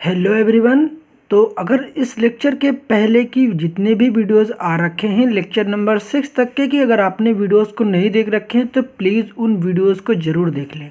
Hello everyone. तो अगर इस लेक्चर के पहले की जितने भी वीडियोस आ रखे हैं लेक्चर नंबर 6 तक के, कि अगर आपने वीडियोस को नहीं देख रखे हैं तो प्लीज़ उन वीडियोस को ज़रूर देख लें,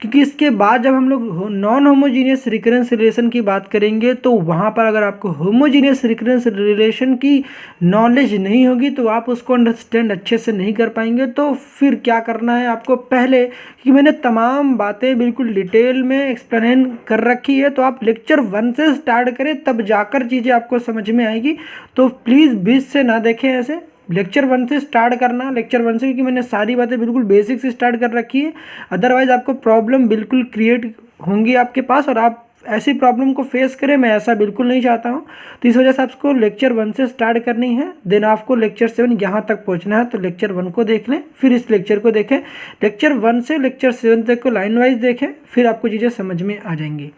क्योंकि इसके बाद जब हम लोग नॉन होमोजीनियस रिकरेंस रिलेशन की बात करेंगे तो वहाँ पर अगर आपको होमोजीनियस रिकरेंस रिलेशन की नॉलेज नहीं होगी तो आप उसको अंडरस्टैंड अच्छे से नहीं कर पाएंगे। तो फिर क्या करना है आपको पहले, कि मैंने तमाम बातें बिल्कुल डिटेल में एक्सप्लेन कर रखी है, तो आप लेक्चर 1 से स्टार्ट करें तब जाकर चीज़ें आपको समझ में आएगी। तो प्लीज़ बीच से ना देखें, ऐसे लेक्चर 1 से स्टार्ट करना, लेक्चर 1 से, क्योंकि मैंने सारी बातें बिल्कुल बेसिक से स्टार्ट कर रखी है। अदरवाइज़ आपको प्रॉब्लम बिल्कुल क्रिएट होंगी आपके पास और आप ऐसी प्रॉब्लम को फेस करें, मैं ऐसा बिल्कुल नहीं चाहता हूँ। तो इस वजह से आपको लेक्चर 1 से स्टार्ट करनी है, देन आपको लेक्चर 7 यहाँ तक पहुँचना है। तो लेक्चर 1 को देख लें, फिर इस लेक्चर को देखें, लेक्चर 1 से लेक्चर 7 तक को लाइन वाइज देखें, फिर आपको चीज़ें समझ में आ जाएंगी।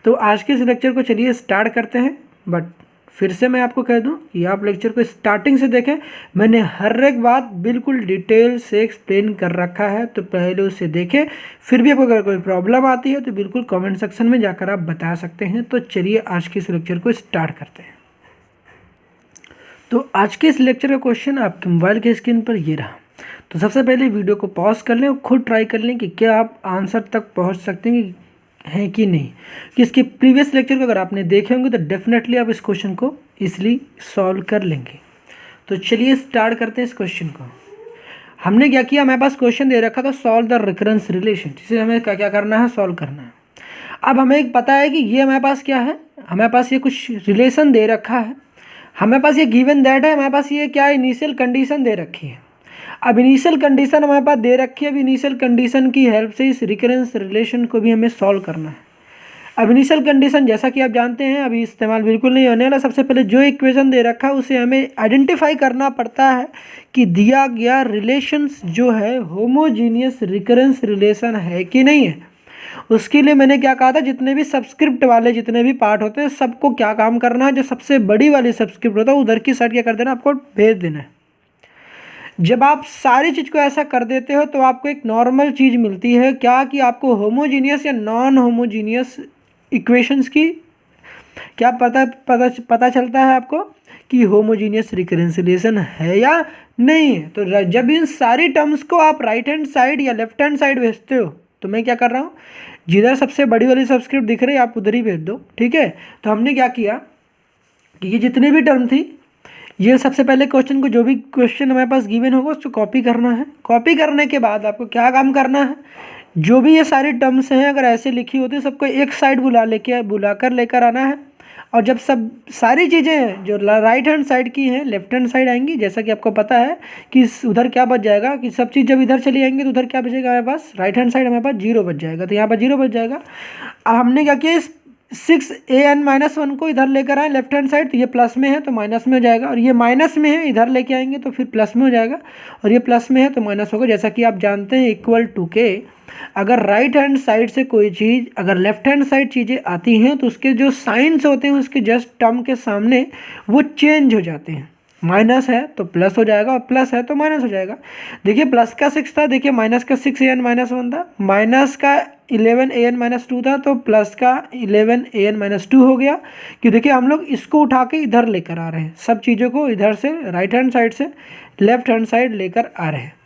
तो आज के इस लेक्चर को चलिए स्टार्ट करते हैं। बट फिर से मैं आपको कह दूं कि आप लेक्चर को स्टार्टिंग से देखें, मैंने हर एक बात बिल्कुल डिटेल से एक्सप्लेन कर रखा है, तो पहले उसे देखें। फिर भी आपको अगर कोई प्रॉब्लम आती है तो बिल्कुल कमेंट सेक्शन में जाकर आप बता सकते हैं। तो चलिए आज के इस लेक्चर को स्टार्ट करते हैं। तो आज के इस लेक्चर का क्वेश्चन आपके मोबाइल की स्क्रीन पर ये रहा। तो सबसे पहले वीडियो को पॉज कर लें और खुद ट्राई कर लें कि क्या आप आंसर तक पहुँच सकते हैं कि नहीं। कि इसके प्रीवियस लेक्चर को अगर आपने देखे होंगे तो डेफिनेटली आप इस क्वेश्चन को इजीली सॉल्व कर लेंगे। तो चलिए स्टार्ट करते हैं इस क्वेश्चन को। हमने क्या किया, हमारे पास क्वेश्चन दे रखा था सॉल्व द रिकरेंस रिलेशन, जिसे हमें क्या क्या करना है, सॉल्व करना है। अब हमें एक पता है कि ये हमारे पास क्या है, हमारे पास ये कुछ रिलेशन दे रखा है, हमारे पास ये गिवन दैट है, हमारे पास ये क्या इनिशियल कंडीशन दे रखी है। अब इनिशियल कंडीशन हमारे पास दे रखी है, अब इनिशियल कंडीशन की हेल्प से इस रिकरेंस रिलेशन को भी हमें सॉल्व करना है। अब इनिशियल कंडीशन जैसा कि आप जानते हैं अभी इस्तेमाल बिल्कुल नहीं होने वाला। सबसे पहले जो इक्वेशन दे रखा है उसे हमें आइडेंटिफाई करना पड़ता है कि दिया गया रिलेशंस जो है होमोजीनियस रिकरेंस रिलेशन है कि नहीं है। उसके लिए मैंने क्या कहा था, जितने भी सब्सक्रिप्ट वाले जितने भी पार्ट होते हैं सबको क्या काम करना है, जो सबसे बड़ी वाली सब्सक्रिप्ट होता है उधर की साइड क्या कर देना, आपको भेज देना है। जब आप सारी चीज़ को ऐसा कर देते हो तो आपको एक नॉर्मल चीज़ मिलती है, क्या कि आपको होमोजीनियस या नॉन होमोजीनियस इक्वेशंस की क्या पता चलता है आपको कि होमोजीनियस रिकरेंस रिलेशन है या नहीं है। तो जब इन सारी टर्म्स को आप राइट हैंड साइड या लेफ्ट हैंड साइड भेजते हो, तो मैं क्या कर रहा हूँ, जिधर सबसे बड़ी वाली सब्सक्रिप्ट दिख रही है आप उधर ही भेज दो, ठीक है। तो हमने क्या किया कि ये जितनी भी टर्म थी, ये सबसे पहले क्वेश्चन को, जो भी क्वेश्चन हमारे पास गिवन होगा उसको कॉपी करना है। कॉपी करने के बाद आपको क्या काम करना है, जो भी ये सारी टर्म्स हैं अगर ऐसे लिखी होती है सबको एक साइड बुलाकर लेकर आना है। और जब सब सारी चीज़ें जो राइट हैंड साइड की हैं लेफ्ट हैंड साइड आएंगी, जैसा कि आपको पता है कि उधर क्या बच जाएगा, कि सब चीज़ जब इधर चली आएंगी तो उधर क्या बचेगा हमारे पास, राइट हैंड साइड हमारे पास 0 बच जाएगा। तो यहाँ पर 0 बच जाएगा। अब हमने क्या किया, इस 6an-1 को इधर लेकर आए लेफ्ट हैंड साइड, तो ये प्लस में है तो माइनस में हो जाएगा, और ये माइनस में है इधर लेके आएंगे तो फिर प्लस में हो जाएगा, और ये प्लस में है तो माइनस होगा। जैसा कि आप जानते हैं इक्वल टू के अगर राइट हैंड साइड से कोई चीज़ अगर लेफ्ट हैंड साइड चीज़ें आती हैं तो उसके जो साइंस होते हैं उसके जस्ट टर्म के सामने वो चेंज हो जाते हैं। माइनस है तो प्लस हो जाएगा और प्लस है तो माइनस हो जाएगा। देखिए प्लस का 6 था, देखिए माइनस का 6an-1 था, माइनस का 11an-2 था, तो प्लस का 11an-2 हो गया। कि देखिए हम लोग इसको उठा के इधर लेकर आ रहे हैं, सब चीज़ों को इधर से राइट हैंड साइड से लेफ्ट हैंड साइड लेकर आ रहे हैं।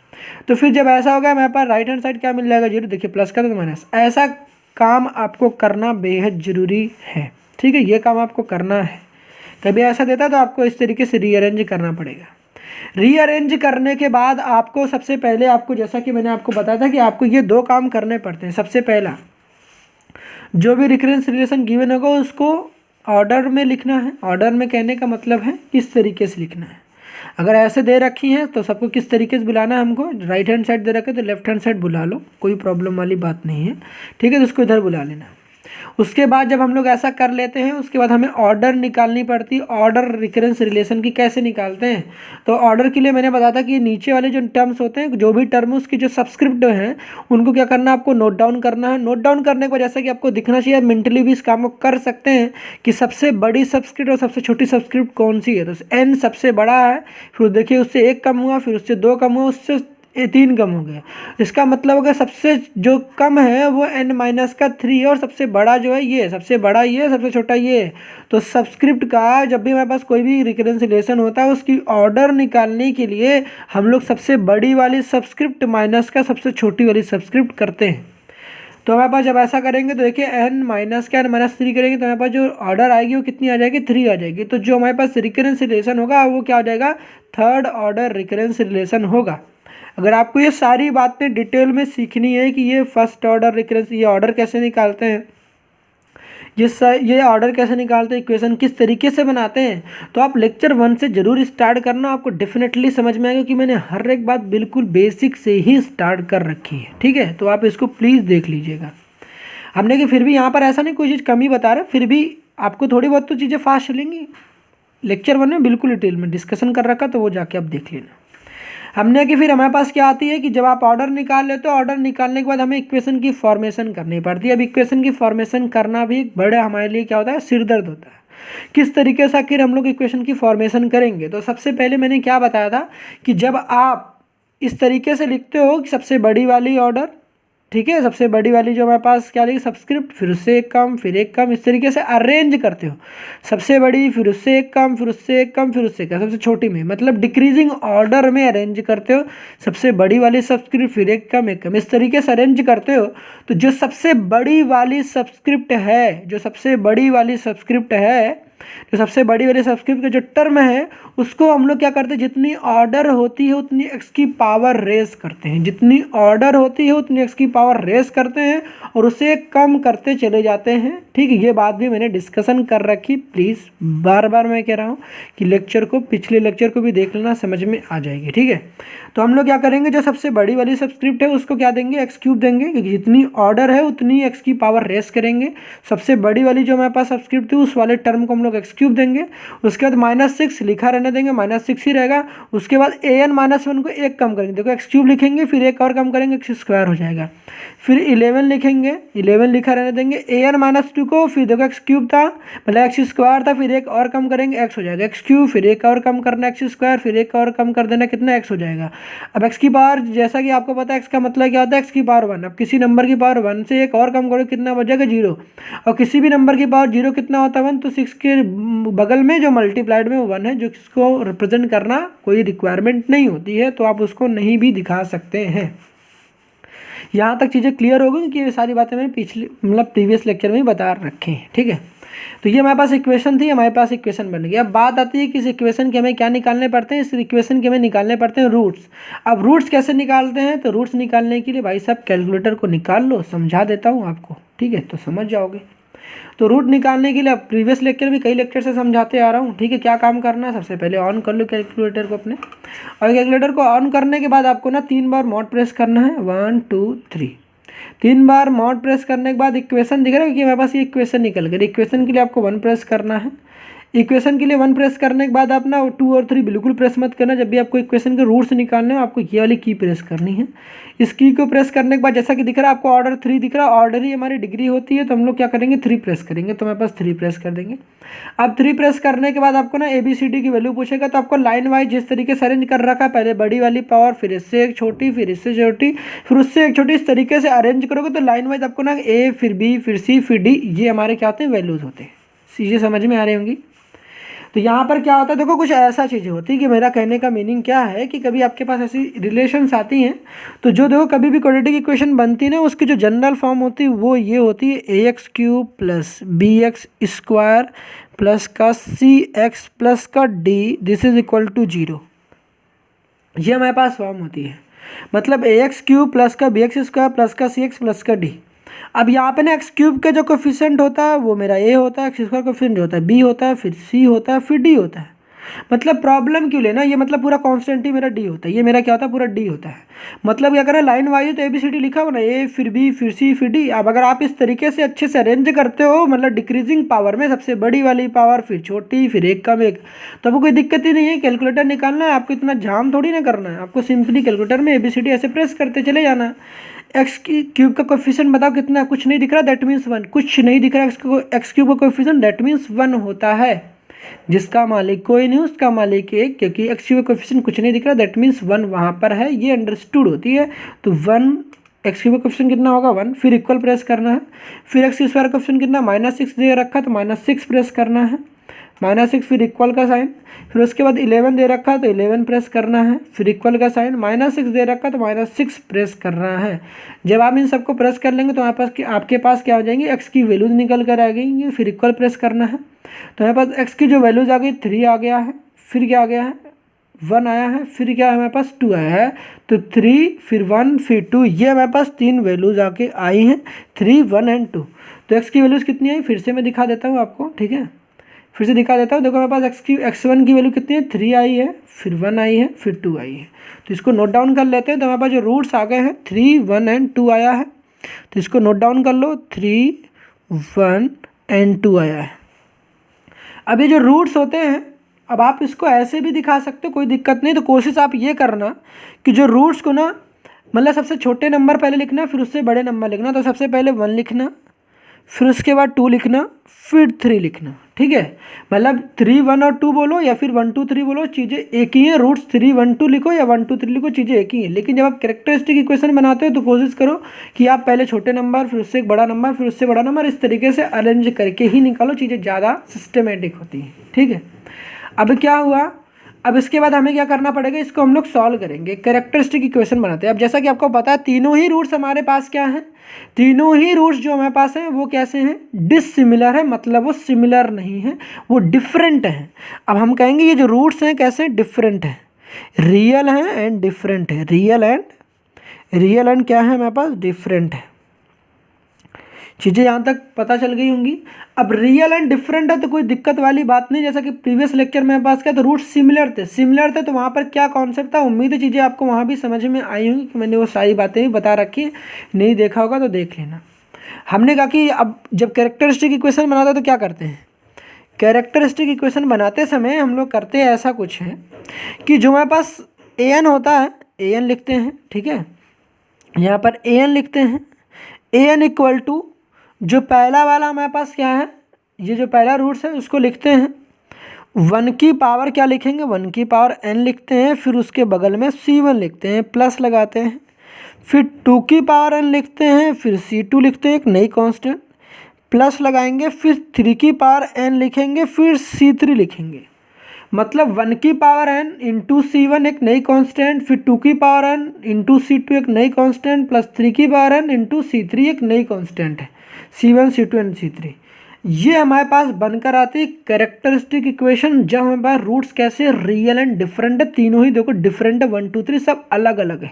तो फिर जब ऐसा होगा हमारे पास राइट हैंड साइड क्या मिल जाएगा, 0। देखिए प्लस का तो माइनस, ऐसा काम आपको करना बेहद ज़रूरी है, ठीक है। ये काम आपको करना है। कभी ऐसा देता तो आपको इस तरीके से रीअरेंज करना पड़ेगा। रीअरेंज करने के बाद आपको सबसे पहले आपको, जैसा कि मैंने आपको बताया था कि आपको ये 2 काम करने पड़ते हैं। सबसे पहला, जो भी रिकरेंस रिलेशन गिवन होगा उसको ऑर्डर में लिखना है। ऑर्डर में कहने का मतलब है इस तरीके से लिखना है। अगर ऐसे दे रखी हैं तो सबको किस तरीके से बुलाना है, हमको राइट हैंड साइड दे रखे तो लेफ्ट हैंड साइड बुला लो, कोई प्रॉब्लम वाली बात नहीं है, ठीक है। तो उसको इधर बुला लेना। उसके बाद जब हम लोग ऐसा कर लेते हैं उसके बाद हमें ऑर्डर निकालनी पड़ती है। ऑर्डर रिकरेंस रिलेशन की कैसे निकालते हैं, तो ऑर्डर के लिए मैंने बताया था कि नीचे वाले जो टर्म्स होते हैं, जो भी टर्म उसकी जो सब्सक्रिप्ट हैं उनको क्या करना है, आपको नोट डाउन करना है। नोट डाउन करने के बाद जैसा कि आपको दिखना चाहिए, मेंटली भी इस काम को कर सकते हैं कि सबसे बड़ी सब्सक्रिप्ट और सबसे छोटी सब्सक्रिप्ट कौन सी है। तो n सबसे बड़ा है, फिर देखिए उससे 1 कम हुआ, फिर उससे 2 कम हुआ, उससे ये 3 कम हो गया। इसका मतलब अगर सबसे जो कम है वो n-3 है और सबसे बड़ा जो है ये, सबसे बड़ा ये, सबसे छोटा ये है। तो सबस्क्रिप्ट का जब भी हमारे पास कोई भी रिकरेंस रिलेशन होता है उसकी ऑर्डर निकालने के लिए हम लोग सबसे बड़ी वाली सबस्क्रिप्ट माइनस का सबसे छोटी वाली सबस्क्रिप्ट करते हैं। तो हमारे पास जब ऐसा करेंगे तो देखिए n-3 करेंगे तो हमारे पास जो ऑर्डर आएगी वो कितनी आ जाएगी, 3 आ जाएगी। तो जो हमारे पास रिकरेंस रिलेशन होगा वो क्या हो जाएगा, थर्ड ऑर्डर रिकरेंस रिलेशन होगा। अगर आपको ये सारी बातें डिटेल में सीखनी है कि ये फर्स्ट ऑर्डर रिकरेंस, ये ऑर्डर कैसे निकालते हैं, ये ऑर्डर कैसे निकालते हैं, इक्वेशन किस तरीके से बनाते हैं, तो आप लेक्चर 1 से ज़रूर स्टार्ट करना, आपको डेफिनेटली समझ में आएगा कि मैंने हर एक बात बिल्कुल बेसिक से ही स्टार्ट कर रखी है। ठीक है, तो आप इसको प्लीज़ देख लीजिएगा। हमने कि फिर भी यहाँ पर ऐसा नहीं कोई चीज़ कमी बता रहे, फिर भी आपको थोड़ी बहुत तो चीज़ें फास्ट चलेंगी। लेक्चर 1 में बिल्कुल डिटेल में डिस्कशन कर रखा, तो वो जाके आप देख लेना। हमने कि फिर हमारे पास क्या आती है कि जब आप ऑर्डर निकाल लेते हो, ऑर्डर निकालने के बाद हमें इक्वेशन की फॉर्मेशन करनी पड़ती है। अब इक्वेशन की फॉर्मेशन करना भी बड़े हमारे लिए क्या होता है, सिरदर्द होता है। किस तरीके से आखिर हम लोग इक्वेशन की फॉर्मेशन करेंगे, तो सबसे पहले मैंने क्या बताया था कि जब आप इस तरीके से लिखते हो कि सबसे बड़ी वाली ऑर्डर, ठीक है, सबसे बड़ी वाली जो हमारे पास क्या लिखी सबस्क्रिप्ट, फिर उससे एक कम, फिर एक कम, इस तरीके से अरेंज करते हो। सबसे बड़ी, फिर उससे एक कम, फिर उससे एक कम, फिर उससे क्या सबसे छोटी में, मतलब डिक्रीजिंग ऑर्डर में अरेंज करते हो। सबसे बड़ी वाली सबस्क्रिप्ट, फिर एक कम, इस तरीके से अरेंज करते हो। तो जो सबसे बड़ी वाली सबस्क्रिप्ट है, जो सबसे बड़ी वाली सबस्क्रिप्ट है, जो सबसे बड़ी वाली सबस्क्रिप्ट का जो टर्म है उसको हम लोग क्या करते हैं, जितनी ऑर्डर होती है उतनी एक्स की पावर रेस करते हैं, जितनी ऑर्डर होती है उतनी एक्स की पावर रेस करते हैं और उसे कम करते चले जाते हैं। ठीक है, ये बात भी मैंने डिस्कशन कर रखी, प्लीज़ बार बार मैं कह रहा हूँ कि लेक्चर को, पिछले लेक्चर को भी देख लेना, समझ में आ जाएगी। ठीक है, तो हम लोग क्या करेंगे, जो सबसे बड़ी वाली सबस्क्रिप्ट है उसको क्या देंगे, एक्स क्यूब देंगे, क्योंकि जितनी ऑर्डर है उतनी एक्स की पावर रेस करेंगे। सबसे बड़ी वाली जो हमारे पास सबस्क्रिप्ट थी उस वाले टर्म को हम लोग एक्स क्यूब देंगे। उसके बाद -6 लिखा रहने देंगे, -6 ही रहेगा। उसके बाद an-1 को एक कम करेंगे, देखो एक्स क्यूब लिखेंगे, फिर एक और कम करेंगे, एक्स स्क्वायर हो जाएगा। फिर 11 लिखेंगे, 11 लिखा रहने देंगे, an-2 को, फिर देखो एक्स क्यूब था मतलब एक्स स्क्वायर था, फिर एक और कम करेंगे, एक्स हो जाएगा, एक्स क्यूब, फिर एक और कम करना एक्स स्क्वायर, फिर एक और कम कर देना, कितना एक्स हो जाएगा। अब एक्स की पावर, जैसा कि आपको पता है एक्स का मतलब क्या होता है, एक्स की पावर 1। अब किसी नंबर की पावर 1 से एक और कम करो, कितना बचेगा, 0। और किसी भी नंबर की पावर 0 कितना होता है, 1। तो 6 के बगल में जो मल्टीप्लाइड में 1 है, जो इसको रिप्रेजेंट करना कोई रिक्वायरमेंट नहीं होती है, तो आप उसको नहीं भी दिखा सकते हैं। यहाँ तक चीज़ें क्लियर हो गई कि ये सारी बातें मैंने पिछले मतलब प्रीवियस लेक्चर में बता रखे हैं। ठीक है, तो ये हमारे पास इक्वेशन थी, हमारे पास इक्वेशन बन गई। अब बात आती है कि इस इक्वेशन के हमें क्या निकालने पड़ते हैं, इस इक्वेशन के हमें निकालने पड़ते हैं रूट्स। अब रूट्स कैसे निकालते हैं, तो रूट्स निकालने के लिए भाई साहब कैलकुलेटर को निकाल लो, समझा देता हूँ आपको। ठीक है, तो समझ जाओगे। तो रूट निकालने के लिए अब प्रीवियस लेक्चर भी कई लेक्चर से समझाते आ रहा हूँ। ठीक है, क्या काम करना है, सबसे पहले ऑन कर लो कैलकुलेटर को अपने, और कैलकुलेटर को ऑन करने के बाद आपको ना 3 बार मॉड प्रेस करना है, 1 2 3। 3 बार मॉड प्रेस करने के बाद इक्वेशन दिख रहा है कि मेरे पास ये इक्वेशन निकल गई। इक्वेशन के लिए आपको 1 प्रेस करना है। इक्वेशन के लिए 1 प्रेस करने के बाद आप ना 2 और 3 बिल्कुल प्रेस मत करना। जब भी आपको इक्वेशन के रूट्स निकालने हो आपको ये वाली की प्रेस करनी है। इस की को प्रेस करने के बाद जैसा कि दिख रहा है आपको ऑर्डर 3 दिख रहा है, ऑर्डर ही हमारी डिग्री होती है, तो हम लोग क्या करेंगे 3 प्रेस करेंगे, तो हमारे पास 3 प्रेस कर देंगे। अब 3 प्रेस करने के बाद आपको ना ABCD की वैल्यू पूछेगा, तो आपको लाइन वाइज जिस तरीके से अरेंज कर रखा है, पहले बड़ी वाली पावर, फिर इससे एक छोटी, फिर इससे छोटी, फिर उससे एक छोटी, इस तरीके से अरेंज करोगे तो लाइन वाइज आपको ना A, फिर B, फिर C, फिर D, ये हमारे क्या होते हैं, वैल्यूज होते हैं। चीज़ें समझ में आ रही होंगी। तो यहाँ पर क्या होता है, देखो कुछ ऐसा चीज़ें होती है कि मेरा कहने का मीनिंग क्या है कि कभी आपके पास ऐसी रिलेशंस आती हैं, तो जो देखो कभी भी क्वाड्रेटिक इक्वेशन बनती है ना, उसकी जो जनरल फॉर्म होती है वो ये होती है AX³ प्लस BX² प्लस का CX प्लस का D, this is equal to 0। ये हमारे पास फॉर्म होती है, मतलब AX³ प्लस का BX² प्लस का CX प्लस का D। अब यहाँ पे ना x³ का जो कोफिशिएंट होता है वो मेरा a होता है, x² कोफिशिएंट जो होता है b होता है, फिर c होता है, फिर d होता है। मतलब प्रॉब्लम क्यों लेना, ये मतलब पूरा कांस्टेंट ही मेरा d होता है, ये मेरा क्या होता है, पूरा d होता है। मतलब क्या करें, लाइन वाइज तो ABCD लिखा हुआ ना, a फिर b फिर c फिर d। अब अगर आप इस तरीके से अच्छे से अरेंज करते हो, मतलब डिक्रीजिंग पावर में सबसे बड़ी वाली पावर, फिर छोटी, फिर एक कम एक, तो आपको कोई दिक्कत ही नहीं है। कैलकुलेटर निकालना है आपको, इतना जाम थोड़ी ना करना है आपको, सिंपली कैलकुलेटर में ABCD ऐसे प्रेस करते चले जाना है। x³ का कोफिशिएंट बताओ कितना है, कुछ नहीं दिख रहा, दैट मीन्स 1। कुछ नहीं दिख रहा, x³ का कोफिशिएंट, दैट मीन्स 1 होता है। जिसका मालिक कोई नहीं उसका मालिक एक, क्योंकि एक्स क्यूब कोएफिशिएंट कुछ नहीं दिख रहा, दैट मीन्स 1 वहाँ पर है, ये अंडरस्टूड होती है। तो 1 एक्स क्यूब कोएफिशिएंट कितना होगा 1, फिर इक्वल प्रेस करना है। फिर एक्स स्क्वायर कोएफिशिएंट कितना -6 दे रखा है तो -6 प्रेस करना है, -6 फिर इक्वल का साइन। फिर उसके बाद 11 दे रखा है तो 11 प्रेस करना है, फिर इक्वल का साइन। -6 दे रखा है तो -6 प्रेस करना है। जब आप इन सबको प्रेस कर लेंगे तो आपके पास क्या हो जाएंगे, एक्स की वैल्यूज निकल कर आ गई। फिर इक्वल प्रेस करना है तो हमारे पास एक्स की जो वैल्यूज आ गई 3 आ गया है, फिर क्या आ गया है 1 आया है, फिर क्या है हमारे पास 2 आया है। तो 3 फिर 1 फिर 2, ये हमारे पास 3 वैल्यूज आके आई हैं, 3, 1 एंड 2। तो एक्स की वैल्यूज कितनी आई फिर से मैं दिखा देता हूँ आपको, ठीक है, फिर से दिखा देता हूँ। देखो हमारे पास x1 की वैल्यू कितनी है 3 आई है, फिर 1 आई है, फिर 2 आई है। तो इसको नोट डाउन कर लेते हैं। तो हमारे पास जो रूट्स आ गए हैं 3, 1 एंड 2 आया है, तो इसको नोट डाउन कर लो, 3, 1 एंड 2 आया है। अब ये जो रूट्स होते हैं, अब आप इसको ऐसे भी दिखा सकते हो, कोई दिक्कत नहीं। तो कोशिश आप ये करना कि जो रूट्स को ना, मतलब सबसे छोटे नंबर पहले लिखना, फिर उससे बड़े नंबर लिखना। तो सबसे पहले 1 लिखना, फिर उसके बाद 2 लिखना, फिर 3 लिखना, ठीक है। मतलब 3, 1 और 2 बोलो या फिर 1, 2, 3 बोलो, चीज़ें एक ही हैं। रूट्स 3, 1, 2 लिखो या 1, 2, 3 लिखो, चीज़ें एक ही हैं। लेकिन जब आप कैरेक्टरिस्टिक इक्वेशन बनाते हो तो कोशिश करो कि आप पहले छोटे नंबर, फिर उससे एक बड़ा नंबर, फिर उससे बड़ा नंबर, इस तरीके से अरेंज करके ही निकालो, चीज़ें ज़्यादा सिस्टमेटिक होती हैं, ठीक है। अब क्या हुआ, अब इसके बाद हमें क्या करना पड़ेगा, इसको हम लोग सॉल्व करेंगे, कैरेक्टरिस्टिक इक्वेशन बनाते हैं। अब जैसा कि आपको पता है तीनों ही रूट्स हमारे पास क्या हैं, तीनों ही रूट्स जो हमारे पास हैं वो कैसे हैं, डिसिमिलर है, मतलब वो सिमिलर नहीं है, वो डिफरेंट हैं। अब हम कहेंगे ये जो रूट्स हैं कैसे डिफरेंट हैं, रियल हैं एंड डिफरेंट है, रियल एंड क्या है हमारे पास डिफरेंट है। चीज़ें यहाँ तक पता चल गई होंगी। अब रियल एंड डिफरेंट है तो कोई दिक्कत वाली बात नहीं। जैसा कि प्रीवियस लेक्चर में पास किया तो रूट सिमिलर थे तो वहाँ पर क्या कॉन्सेप्ट था, उम्मीद है चीज़ें आपको वहाँ भी समझ में आई होंगी कि मैंने वो सारी बातें भी बता रखी, नहीं देखा होगा तो देख लेना। हमने कहा कि अब जब कैरेक्टरिस्टिक इक्वेशन बनाते हैं तो क्या करते हैं, कैरेक्टरिस्टिक इक्वेशन बनाते समय हम लोग करते हैं ऐसा कुछ है कि जो हमारे पास an होता है, an लिखते हैं, ठीक है, यहाँ पर an लिखते हैं, an इक्वल टू जो पहला वाला हमारे पास क्या है, ये जो पहला रूट्स है उसको लिखते हैं 1 की पावर क्या लिखेंगे, 1 की पावर n लिखते हैं, फिर उसके बगल में c1 लिखते हैं, प्लस लगाते हैं, फिर 2 की पावर n लिखते हैं, फिर c2 लिखते हैं, एक नई कांस्टेंट, प्लस लगाएंगे, फिर 3 की पावर n लिखेंगे, फिर c3 लिखेंगे। मतलब 1 की पावर n इंटू c1 एक नई कांस्टेंट, फिर 2 की पावर n इंटू c2 एक नई कांस्टेंट, प्लस 3 की पावर n इंटू c3 एक नई कांस्टेंट है, c1, c2 एंड c3। ये हमारे पास बनकर आती है कैरेक्टरिस्टिक इक्वेशन, जब हमारे पास रूट्स कैसे रियल एंड डिफरेंट है, तीनों ही देखो डिफरेंट है, 1, 2, 3 सब अलग अलग है।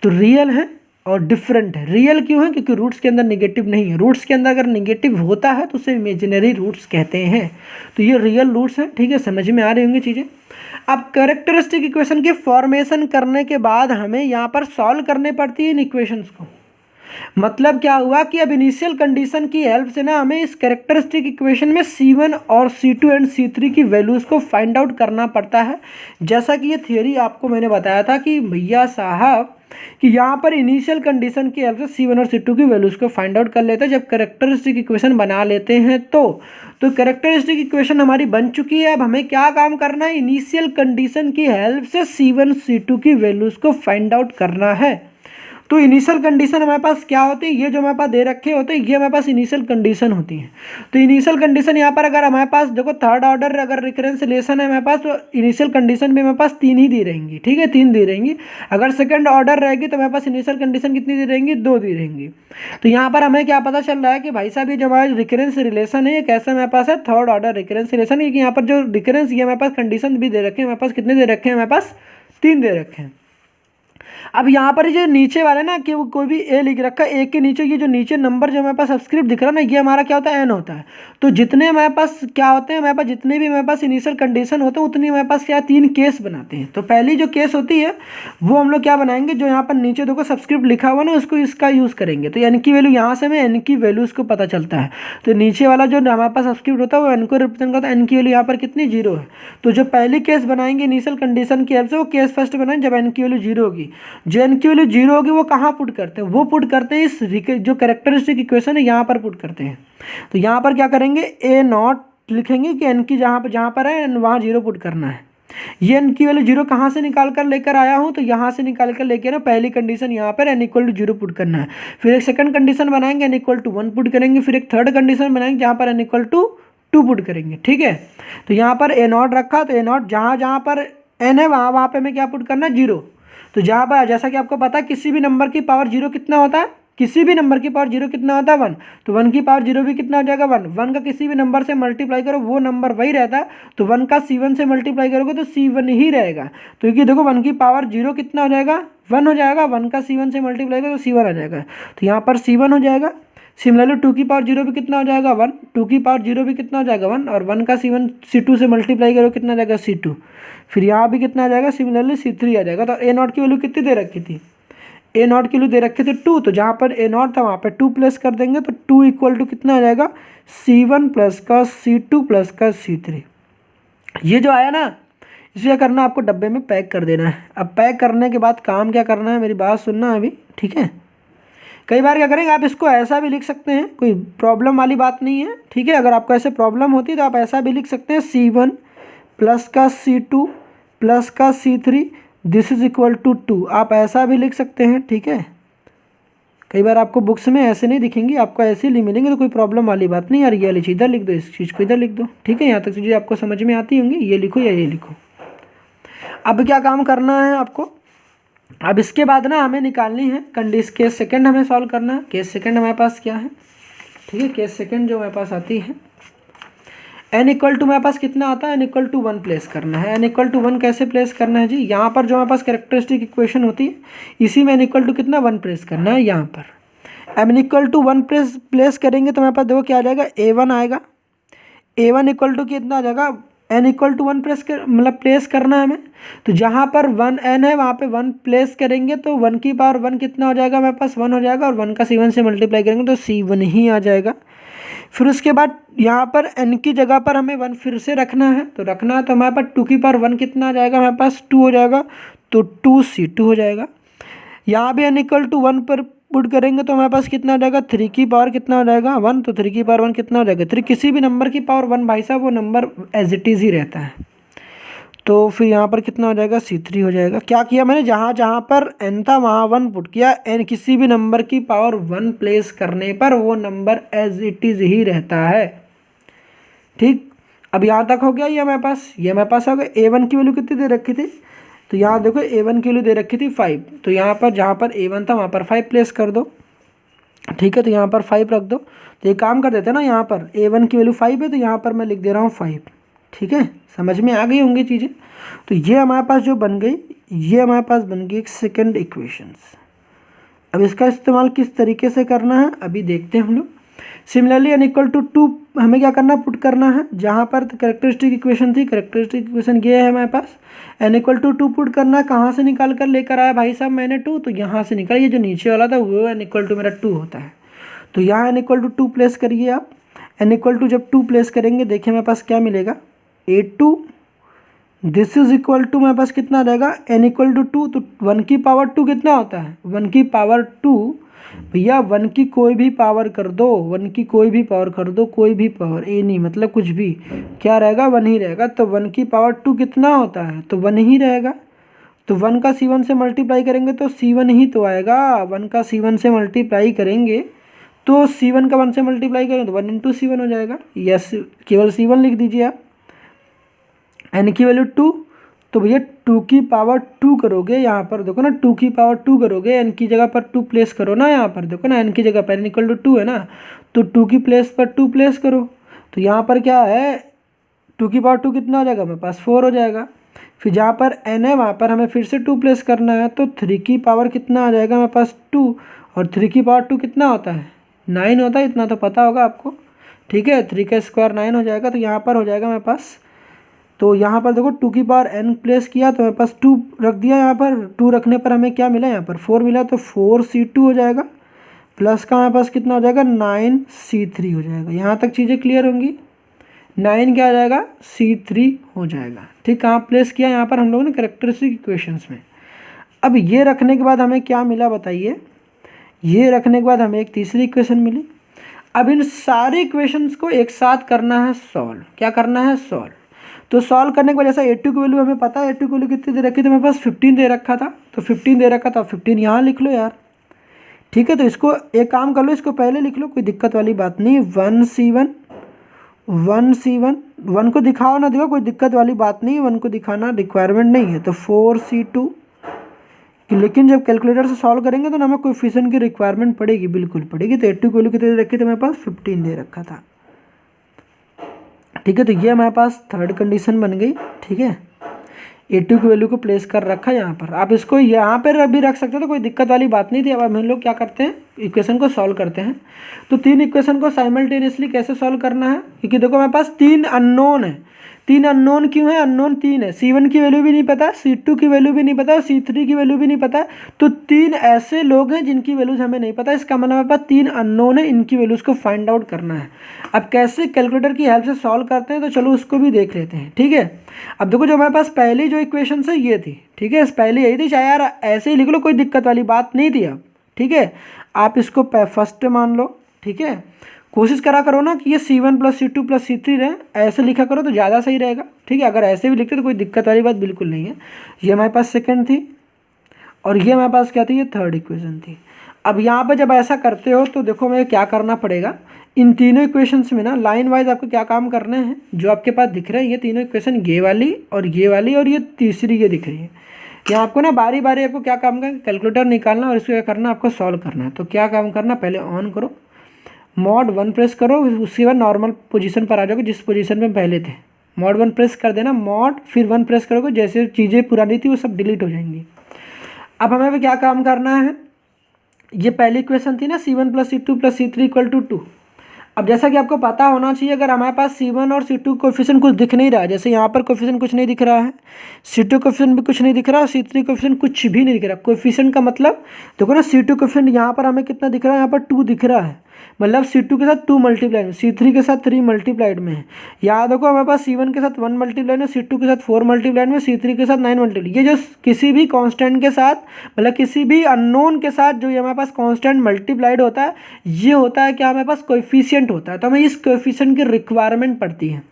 तो रियल है और डिफरेंट है। रियल क्यों है, क्योंकि रूट्स के अंदर निगेटिव नहीं है, रूट्स के अंदर अगर निगेटिव होता है तो उसे इमेजिनरी रूट्स कहते हैं। तो ये रियल रूट्स हैं, ठीक है, समझ में आ रही होंगी चीज़ें। अब कैरेक्टरिस्टिक इक्वेशन की फॉर्मेशन करने के बाद हमें यहाँ पर सॉल्व करने पड़ती है इन इक्वेशंस को। मतलब क्या हुआ कि अब इनिशियल कंडीशन की हेल्प से ना हमें इस कैरेक्टरिस्टिक इक्वेशन में c1 और c2 एंड c3 की वैल्यूज़ को फाइंड आउट करना पड़ता है। जैसा कि ये थियोरी आपको मैंने बताया था कि भैया साहब कि यहाँ पर इनिशियल कंडीशन की हेल्प से c1 और c2 की वैल्यूज़ को फाइंड आउट कर लेते हैं जब कैरेक्टरिस्टिक इक्वेशन बना लेते हैं। तो कैरेक्टरिस्टिक इक्वेशन हमारी बन चुकी है। अब हमें क्या काम करना है, इनिशियल कंडीशन की हेल्प से c1 c2 की वैल्यूज़ को फाइंड आउट करना है। तो इनिशियल कंडीशन हमारे पास क्या होती है, ये जो हमारे पास दे रखे होते हैं ये हमारे पास इनिशियल कंडीशन होती है। तो इनिशियल कंडीशन यहाँ पर अगर हमारे पास देखो थर्ड ऑर्डर अगर रिकरेंस रिलेशन है हमारे पास, तो इनिशियल कंडीशन भी हमारे पास 3 ही दी रहेंगी, ठीक है, 3 दी रहेंगी। अगर सेकंड ऑर्डर रहेगी तो हमारे पास इनिशियल कंडीशन कितनी दी रहेंगी, 2 दी रहेंगी। तो यहाँ पर हमें क्या पता चल रहा है कि भाई साहब ये जो हमारा रिकरेंस रिलेशन है ये कैसा हमारे पास है, थर्ड ऑर्डर रिकरेंस रिलेशन, क्योंकि यहाँ पर जो रिकरेंस ये हमारे पास कंडीशन भी दे रखे हैं, हमारे पास कितने दे रखे हैं, हमारे पास 3 दे रखे हैं। अब यहाँ पर जो नीचे वाले ना कि वो कोई भी ए लिख रखा है, ए के नीचे ये जो नीचे नंबर जो हमारे पास सब्सक्रिप्ट दिख रहा है ना, ये हमारा क्या होता है, एन होता है। तो जितने हमारे पास क्या होते हैं, हमारे पास जितने भी हमारे पास इनिशियल कंडीशन होते हैं उतनी हमारे पास क्या 3 केस बनाते हैं। तो पहली जो केस होती है वो हम लोग क्या बनाएंगे, जो यहाँ पर नीचे देखो सब्सक्रिप्ट लिखा हुआ ना उसको इसका यूज़ करेंगे। तो एन की वैल्यू यहाँ से हमें एन की वैल्यूज़ को पता चलता है। तो नीचे वाला जो हमारे पास सब्सक्रिप्ट होता है वो एन को रिप्रेजेंट करता है, एन की वैल्यू यहाँ पर कितनी 0 है। तो जो पहली केस बनाएंगे इनिशियल कंडीशन की हेल्प से वो केस फर्स्ट बनाएंगे जब एन की वैल्यू 0 होगी। जो एन की वैल्यू 0 होगी वो कहाँ पुट करते हैं, वो पुट करते हैं इस जो कैरेक्टरिस्टिक इक्वेशन है यहाँ पर पुट करते हैं। तो यहाँ पर क्या करेंगे, ए नॉट लिखेंगे कि n की जहाँ पर है वहाँ 0 पुट करना है। ये n की वैल्यू 0 कहाँ से निकाल कर लेकर आया हूँ, तो यहाँ से निकाल कर लेके ना पहली कंडीशन यहाँ पर n इक्वल टू 0 पुट करना है। फिर एक सेकंड कंडीशन बनाएंगे n इक्वल टू 1 पुट करेंगे। फिर एक थर्ड कंडीशन बनाएंगे जहाँ पर n इक्वल टू 2 पुट करेंगे। ठीक है, तो यहाँ पर a नॉट रखा, तो a नॉट जहाँ पर n है वहाँ पे हमें क्या पुट करना है 0। तो जहाँ पर जैसा कि आपको पता है किसी भी नंबर की पावर 0 कितना होता है, किसी भी नंबर की पावर 0 कितना होता है 1, तो 1 की पावर 0 भी कितना हो जाएगा 1। 1 का किसी भी नंबर से मल्टीप्लाई करो वो नंबर वही रहता है, तो 1 का C1 से मल्टीप्लाई करोगे तो C1 ही रहेगा। तो क्योंकि देखो 1 की पावर 0 कितना हो जाएगा 1 हो जाएगा, 1 का C1 से मल्टीप्लाई करो तो C1 आ जाएगा, तो यहाँ पर C1 हो जाएगा। सिमिलरली 2 की पावर 0 भी कितना हो जाएगा 1, 2 की पावर 0 भी कितना हो जाएगा 1, और 1 का C1 C2 से मल्टीप्लाई करो कितना आ जाएगा C2। फिर यहाँ भी कितना आ जाएगा सिमिलरली C3 आ जाएगा। तो a नॉट की वैल्यू कितनी दे रखी थी, a नॉट की वैल्यू दे रखी थी 2, तो जहाँ पर a नॉट था वहाँ पर 2 प्लस कर देंगे तो 2 इक्वल टू कितना आ जाएगा C1 प्लस का C2 प्लस का C3। ये जो आया ना इसे क्या करना है आपको डब्बे में पैक कर देना है। अब पैक करने के बाद काम क्या करना है, मेरी बात सुनना अभी, ठीक है। कई बार क्या करेंगे आप इसको ऐसा भी लिख सकते हैं, कोई प्रॉब्लम वाली बात नहीं है, ठीक है। अगर आपको ऐसे प्रॉब्लम होती है तो आप ऐसा भी लिख सकते हैं C1 प्लस का C2 प्लस का C3 this is equal to 2, आप ऐसा भी लिख सकते हैं, ठीक है। कई बार आपको बुक्स में ऐसे नहीं दिखेंगी, आपको ऐसे ही मिलेंगे, तो कोई प्रॉब्लम वाली बात नहीं यार। ये वाली चीज़ इधर लिख दो, इस चीज़ को इधर लिख दो, ठीक है। यहाँ तक चीज़ें आपको समझ में आती होंगी, ये लिखो या ये लिखो। अब क्या काम करना है आपको, अब इसके बाद ना हमें निकालनी है कंडीशन, केस सेकंड हमें सॉल्व करना है। केस सेकंड हमारे पास क्या है, ठीक है। केस सेकंड जो हमारे पास आती है n इक्वल टू हमारे पास कितना आता है n इक्वल टू 1 प्लेस करना है। n इक्वल टू 1 कैसे प्लेस करना है जी, यहाँ पर जो हमारे पास कैरेक्टरिस्टिक इक्वेशन होती है इसी में n इक्वल टू कितना 1 प्लेस करना है। यहाँ पर m इक्वल टू 1 प्लेस करेंगे तो हमारे पास देखो क्या आ जाएगा a1 आएगा। a1 इक्वल टू कितना आ जाएगा n इक्वल टू 1 प्लेस करना है हमें, तो जहाँ पर 1 n है वहाँ पे 1 प्लेस करेंगे तो 1 की पावर 1 कितना हो जाएगा हमारे पास 1 हो जाएगा, और 1 का C1 से मल्टीप्लाई करेंगे तो C1 ही आ जाएगा। फिर उसके बाद यहाँ पर n की जगह पर हमें 1 फिर से रखना है, तो रखना है तो हमारे पास 2 की पावर 1 कितना आ जाएगा हमारे पास 2 हो जाएगा, तो 2C2 हो जाएगा। यहाँ भी n इक्वल टू 1 पर पुट करेंगे तो हमारे पास कितना आ जाएगा 3 की पावर कितना हो जाएगा 1, तो 3 की पावर 1 कितना हो जाएगा 3। किसी भी नंबर की पावर 1 भाई साहब वो नंबर एज इट इज़ ही रहता है, तो फिर यहाँ पर कितना हो जाएगा C3 हो जाएगा। क्या किया मैंने, जहाँ जहाँ पर n था वहाँ 1 पुट किया, n किसी भी नंबर की पावर 1 प्लेस करने पर वो नंबर एज इट इज़ ही रहता है, ठीक। अब यहाँ तक हो गया, ये हमारे पास हो गया। a1 की वैल्यू कितनी दे रखी थी, तो यहाँ देखो a1 की वैल्यू दे रखी थी 5, तो यहाँ पर जहाँ पर a1 था वहाँ पर 5 प्लेस कर दो, ठीक है। तो यहाँ पर 5 रख दो। तो ये काम कर देते हैं ना, यहाँ पर a1 की वैल्यू 5 है तो यहाँ पर मैं लिख दे रहा हूँ 5, ठीक है। समझ में आ गई होंगी चीज़ें। तो ये हमारे पास जो बन गई, ये हमारे पास बन गई एक सेकंड इक्वेशंस। अब इसका इस्तेमाल किस तरीके से करना है अभी देखते हैं हम लोग। सिमिलरली n इक्वल टू 2 हमें क्या करना पुट करना है, जहाँ पर कैरेक्टरिस्टिक इक्वेशन थी, कैरेक्टरिस्टिक इक्वेशन ये है हमारे पास, n इक्वल टू 2 पुट करना है। कहाँ से निकाल कर लेकर आया भाई साहब मैंने 2, तो यहाँ से निकाल, ये जो नीचे वाला था वो n इक्वल टू मेरा 2 होता है, तो यहाँ n इक्वल टू 2 प्लेस करिए आप। n इक्वल टू जब 2 प्लेस करेंगे देखिए मेरे पास क्या मिलेगा a2 this is equal to मेरे पास कितना आ जाएगा n इक्वल टू 2, तो 1 की पावर 2 कितना होता है 1 की पावर 2, भैया 1 की कोई भी पावर कर दो, 1 की कोई भी पावर कर दो, कोई भी पावर, ए नहीं मतलब कुछ भी, क्या रहेगा 1 ही रहेगा। तो 1 की पावर 2 कितना होता है, तो 1 ही रहेगा। तो 1 का C1 से मल्टीप्लाई करेंगे तो C1 ही तो आएगा, 1 का C1 से मल्टीप्लाई करेंगे तो C1 का 1 से मल्टीप्लाई करेंगे तो 1 इंटू C1 हो जाएगा। यस, केवल C1 लिख दीजिए आप। n की वैल्यू 2, तो भैया 2 की पावर 2 करोगे, यहाँ पर देखो ना 2 की पावर 2 करोगे, n की जगह पर 2 प्लेस करो ना, यहाँ पर देखो ना n की जगह पर n इक्वल टू 2 है ना, तो 2 की प्लेस पर 2 प्लेस करो, तो यहाँ पर क्या है 2 की पावर 2 कितना हो जाएगा मेरे पास 4 हो जाएगा। फिर जहाँ पर n है वहाँ पर हमें फिर से 2 प्लेस करना है, तो 3 की पावर कितना आ जाएगा मेरे पास 2, और 3 की पावर 2 कितना होता है 9 होता है, इतना तो पता होगा आपको, ठीक है। 3 का स्क्वायर 9 हो जाएगा, तो यहाँ पर हो जाएगा मेरे पास, तो यहाँ पर देखो 2 की पावर n प्लेस किया तो मेरे पास 2 रख दिया, यहाँ पर 2 रखने पर हमें क्या मिला यहाँ पर 4 मिला, तो 4C2 हो जाएगा, प्लस का हमारे पास कितना हो जाएगा 9C3 हो जाएगा। यहाँ तक चीज़ें क्लियर होंगी, 9 क्या आ जाएगा C3 हो जाएगा, ठीक। कहाँ प्लेस किया यहाँ पर हम लोगों ने कैरेक्टरिस्टिक इक्वेशंस में। अब ये रखने के बाद हमें क्या मिला बताइए, ये रखने के बाद हमें एक तीसरी इक्वेशन मिली। अब इन सारे इक्वेशंस को एक साथ करना है सॉल्व। क्या करना है? सॉल्व। तो सॉल्व करने के बाद जैसा A2 की वैल्यू हमें पता है, A2 की वैल्यू कितनी दे रखी थी मेरे पास? 15 दे रखा था। तो 15 दे रखा था, 15 यहाँ लिख लो यार, ठीक है। तो इसको एक काम कर लो, इसको पहले लिख लो, कोई दिक्कत वाली बात नहीं। 1C1 1C1 1 को दिखाओ ना दिखाओ, कोई दिक्कत वाली बात नहीं है, 1 को दिखाना रिक्वायरमेंट नहीं है। तो 4C2, लेकिन जब कैलकुलेटर से सॉल्व करेंगे तो ना हमें कोएफिशिएंट की रिक्वायरमेंट पड़ेगी, बिल्कुल पड़ेगी। तो A2 की वैल्यू कितनी दे रखी थी मेरे पास? 15 दे रखा था, ठीक है। तो ये हमारे पास थर्ड कंडीशन बन गई, ठीक है। A2 की वैल्यू को प्लेस कर रखा है यहाँ पर। आप इसको यहाँ पर भी रख सकते हो, तो कोई दिक्कत वाली बात नहीं थी। अब हम लोग क्या करते हैं, इक्वेशन को सॉल्व करते हैं। तो 3 इक्वेशन को साइमल्टेनियसली कैसे सॉल्व करना है, क्योंकि देखो हमारे पास 3 अननोन है। 3 अननोन क्यों है? अननोन 3 है। C1 की वैल्यू भी नहीं पता, C2 की वैल्यू भी नहीं पता, और C3 की वैल्यू भी नहीं पता। तो 3 ऐसे लोग हैं जिनकी वैल्यूज हमें नहीं पता। इसका मतलब हमारे पास 3 अननोन है, इनकी वैल्यूज को फाइंड आउट करना है। अब कैसे कैलकुलेटर की हेल्प से सॉल्व करते हैं, तो चलो उसको भी देख लेते हैं, ठीक है। अब देखो जो हमारे पास पहली जो इक्वेशन है ये थी, ठीक है, पहले यही थी, चाहे यार ऐसे ही लिख लो, कोई दिक्कत वाली बात नहीं थी। अब ठीक है, आप इसको फर्स्ट मान लो, ठीक है। कोशिश करा करो ना कि ये C1 + C2 + C3 रहे, ऐसे लिखा करो तो ज़्यादा सही रहेगा, ठीक है। अगर ऐसे भी लिखते तो कोई दिक्कत वाली बात बिल्कुल नहीं है। ये हमारे पास सेकंड थी, और ये हमारे पास क्या थी? ये थर्ड इक्वेशन थी। अब यहाँ पर जब ऐसा करते हो तो देखो हमें क्या करना पड़ेगा, इन तीनों इक्वेशंस में ना लाइन वाइज आपको क्या काम करने हैं, जो आपके पास दिख रहे हैं ये तीनों इक्वेशन, ये वाली और ये वाली और ये तीसरी ये दिख रही है, यहाँ आपको ना बारी बारी आपको क्या काम करना, कैलकुलेटर निकालना और इसको क्या करना, आपको सॉल्व करना है। तो क्या काम करना, पहले ऑन करो, mod 1 प्रेस करो, उसके बाद नॉर्मल पोजीशन पर आ जाओगे जिस पोजीशन में पहले थे। mod 1 प्रेस कर देना, mod फिर 1 प्रेस करोगे, जैसे चीज़ें पुरानी थी वो सब डिलीट हो जाएंगी। अब हमें क्या काम करना है, ये पहली इक्वेशन थी ना C1 + C2 + C3 = 2। अब जैसा कि आपको पता होना चाहिए, अगर हमारे पास C1 और C2 कोएफिशिएंट कुछ दिख नहीं रहा है, जैसे यहाँ पर कोएफिशिएंट कुछ नहीं दिख रहा है, C2 कोएफिशिएंट भी कुछ नहीं दिख रहा, C3 कोएफिशिएंट कुछ भी नहीं दिख रहा। कोएफिशिएंट का मतलब देखो ना, C2 कोएफिशिएंट यहाँ पर हमें कितना दिख रहा है, यहाँ पर 2 दिख रहा है, मतलब C2 के साथ 2 मल्टीप्लाइड में, C3 के साथ 3 मल्टीप्लाइड में है। यहाँ देखो हमारे पास C1 के साथ 1 मल्टीप्लाइड में, C2 के साथ 4 मल्टीप्लाइड में, C3 के साथ 9 मल्टीप्लाइड। ये जो किसी भी कांस्टेंट के साथ, मतलब किसी भी अननोन के साथ जो ये हमारे पास कांस्टेंट मल्टीप्लाइड होता है, ये होता है क्या, हमारे पास कोएफिशिएंट होता है। तो हमें इस कोएफिशिएंट की रिक्वायरमेंट पड़ती है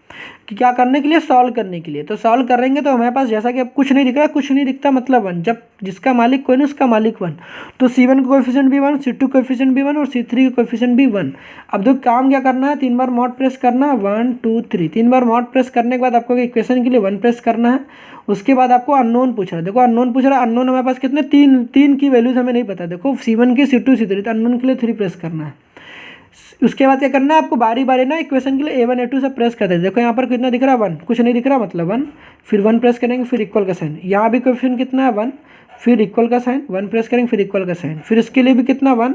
कि क्या करने के लिए, सॉल्व करने के लिए। तो सॉल्व करेंगे तो हमारे पास जैसा कि अब कुछ नहीं दिख रहा, कुछ नहीं दिखता मतलब 1, जब जिसका मालिक कोई नहीं उसका मालिक 1। तो C1 का कोएफिशिएंट भी 1, C2 कोएफिशिएंट भी 1 और C3 का कोएफिशिएंट भी 1। अब दो काम क्या करना है, 3 बार mod प्रेस करना, 1 2 3, 3 बार mod प्रेस करने के बाद आपको इक्वेशन के लिए 1 प्रेस करना है। उसके बाद आपको अननोन पूछ रहा है, देखो अननोन पूछ रहा है, अननोन हमारे पास कितने, 3 की वैल्यूज हमें नहीं पता। देखो C1 की, C2 C3, तो अननोन के लिए 3 प्रेस करना है। उसके बाद क्या करना है, आपको बारी बारी ना इक्वेशन के लिए A1 A2 से प्रेस करते हैं। देखो यहाँ पर कितना दिख रहा है, 1, कुछ नहीं दिख रहा मतलब 1, फिर 1 प्रेस करेंगे, फिर इक्वल का साइन। यहाँ भी कोएफिशिएंट कितना है, 1, फिर इक्वल का साइन, 1 प्रेस करेंगे, फिर इक्वल का साइन, फिर इसके लिए भी कितना 1,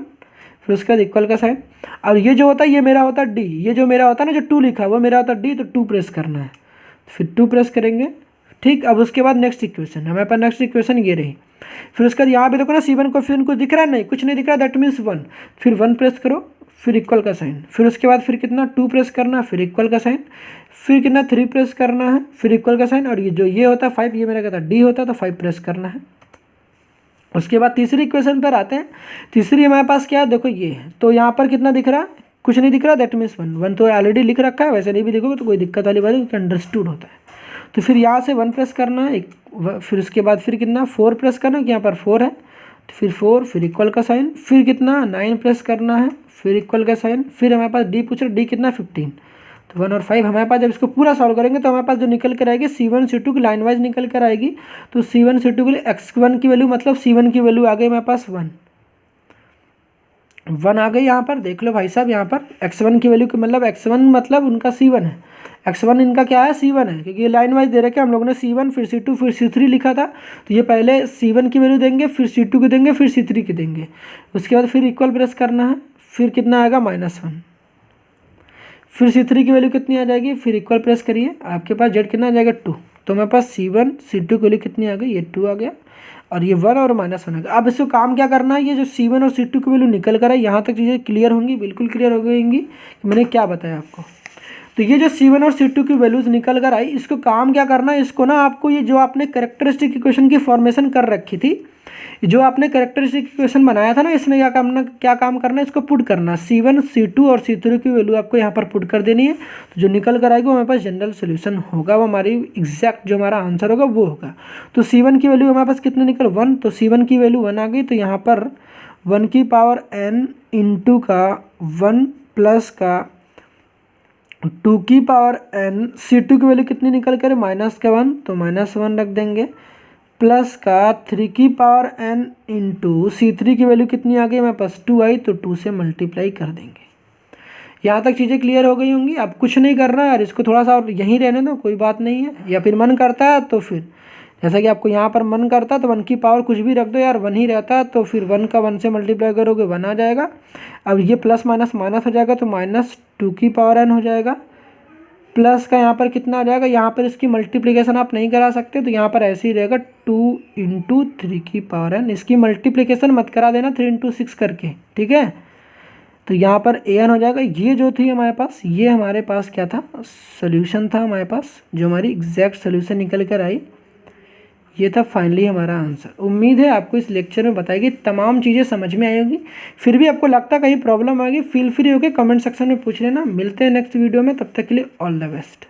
फिर उसके बाद इक्वल का साइन। और ये जो होता है ये मेरा होता है D, ये जो मेरा होता है ना, जो 2 लिखा हुआ मेरा होता है D, तो 2 प्रेस करना है, फिर 2 प्रेस करेंगे, ठीक। अब उसके बाद नेक्स्ट इक्वेशन, हमारे पास नेक्स्ट इक्वेशन ये रही। फिर उसके बाद यहाँ पे देखो ना C1 कोएफिशिएंट कुछ दिख रहा है, नहीं कुछ नहीं दिख रहा, दैट मीन्स 1, फिर 1 प्रेस करो, फिर इक्वल का साइन, फिर उसके बाद फिर कितना 2 प्रेस करना, फिर इक्वल का साइन, फिर कितना 3 प्रेस करना है, फिर इक्वल का साइन, और ये जो ये होता है 5, ये मेरा कहता है D होता है, तो 5 प्रेस करना है। उसके बाद तीसरी इक्वेशन पर आते हैं। तीसरी हमारे पास क्या है, देखो ये है, तो यहाँ पर कितना दिख रहा है, कुछ नहीं दिख रहा, दैट मीन्स 1 तो ऑलरेडी लिख रखा है, वैसे नहीं भी देखोगे तो कोई दिक्कत वाली बात है, अंडरस्टूड होता है। तो फिर यहाँ से 1 प्रेस करना है, फिर उसके बाद फिर कितना 4 प्रेस करना है, यहाँ पर 4 है, तो फिर 4, फिर इक्वल का साइन, फिर कितना 9 प्रेस करना है, फिर इक्वल का साइन, फिर हमारे पास D पूछ रहा, D कितना 15, तो 1 और 5 हमारे पास। जब इसको पूरा सॉल्व करेंगे तो हमारे पास जो निकल कर आएगी C1 C2 की लाइन वाइज निकल कर आएगी। तो C1 C2 के लिए x1 की वैल्यू मतलब C1 की वैल्यू आ गई हमारे पास 1 आ गई। यहाँ पर देख लो भाई साहब, यहाँ पर x1 की वैल्यू मतलब x1 मतलब उनका C1 है, x1 इनका क्या है, C1 है, क्योंकि ये लाइन वाइज दे रखे हम लोगों ने C1 फिर C2 फिर C3 लिखा था। तो ये पहले C1 की वैल्यू देंगे, फिर C2 की देंगे, फिर C3 की देंगे। उसके बाद फिर इक्वल प्रेस करना है, फिर कितना आएगा -1, फिर C3 की वैल्यू कितनी आ जाएगी, फिर इक्वल प्रेस करिए, आपके पास Z कितना आ जाएगा 2। तो मेरे पास C1 C2 की वैल्यू कितनी आ गई, ये 2 आ गया, और ये 1 और -1 आ गया। अब इसको काम क्या करना है, ये जो C1 और C2 की वैल्यू निकल कर है, यहाँ तक चीज़ें क्लियर होंगी, बिल्कुल क्लियर हो गईंगी कि मैंने क्या बताया आपको। तो ये जो C1 और C2 की वैल्यूज़ निकल कर आई, इसको काम क्या करना है, इसको ना आपको ये जो आपने कैरेक्टरिस्टिक इक्वेशन की फॉर्मेशन कर रखी थी, जो आपने कैरेक्टरिस्टिक इक्वेशन बनाया था ना, इसमें क्या काम करना है, इसको पुट करना, C1 C2 और C3 की वैल्यू आपको यहाँ पर पुट कर देनी है। तो जो निकल कर आएगी वो हमारे पास जनरल सोल्यूशन होगा, वो हमारी एग्जैक्ट जो हमारा आंसर होगा वो होगा। तो C1 की वैल्यू हमारे पास कितने निकल 1, तो C1 की वैल्यू 1 आ गई। तो यहाँ पर 1 की पावर n इंटू का 1 प्लस का 2 की पावर n, C2 की वैल्यू कितनी निकल कर -1, तो -1 रख देंगे, प्लस का 3 की पावर n इंटू C3 की वैल्यू कितनी आ गई हमारे पास 2 आई, तो 2 से मल्टीप्लाई कर देंगे। यहाँ तक चीज़ें क्लियर हो गई होंगी। अब कुछ नहीं करना है यार, इसको थोड़ा सा और यहीं रहने दो, कोई बात नहीं है। या फिर मन करता है तो फिर जैसा कि आपको यहाँ पर मन करता है तो 1 की पावर कुछ भी रख दो यार, 1 ही रहता है, तो फिर 1 का 1 से मल्टीप्लाई करोगे 1 आ जाएगा। अब ये प्लस माइनस माइनस हो जाएगा, तो -2 की पावर n हो जाएगा, प्लस का यहाँ पर कितना आ जाएगा, यहाँ पर इसकी मल्टीप्लिकेशन आप नहीं करा सकते, तो यहाँ पर ऐसे ही रहेगा 2 इंटू 3 की पावर n। इसकी मल्टीप्लिकेशन मत करा देना 3 इंटू 6 करके, ठीक है। तो यहाँ पर an हो जाएगा। ये जो थी हमारे पास, ये हमारे पास क्या था, सोल्यूशन था हमारे पास, जो हमारी एग्जैक्ट सोल्यूशन निकल कर आई, ये था फाइनली हमारा आंसर। उम्मीद है आपको इस लेक्चर में बताएगी तमाम चीज़ें समझ में आई होगी। फिर भी आपको लगता कहीं प्रॉब्लम आएगी, फील फ्री होकर कमेंट सेक्शन में पूछ लेना। मिलते हैं नेक्स्ट वीडियो में, तब तक के लिए ऑल द बेस्ट।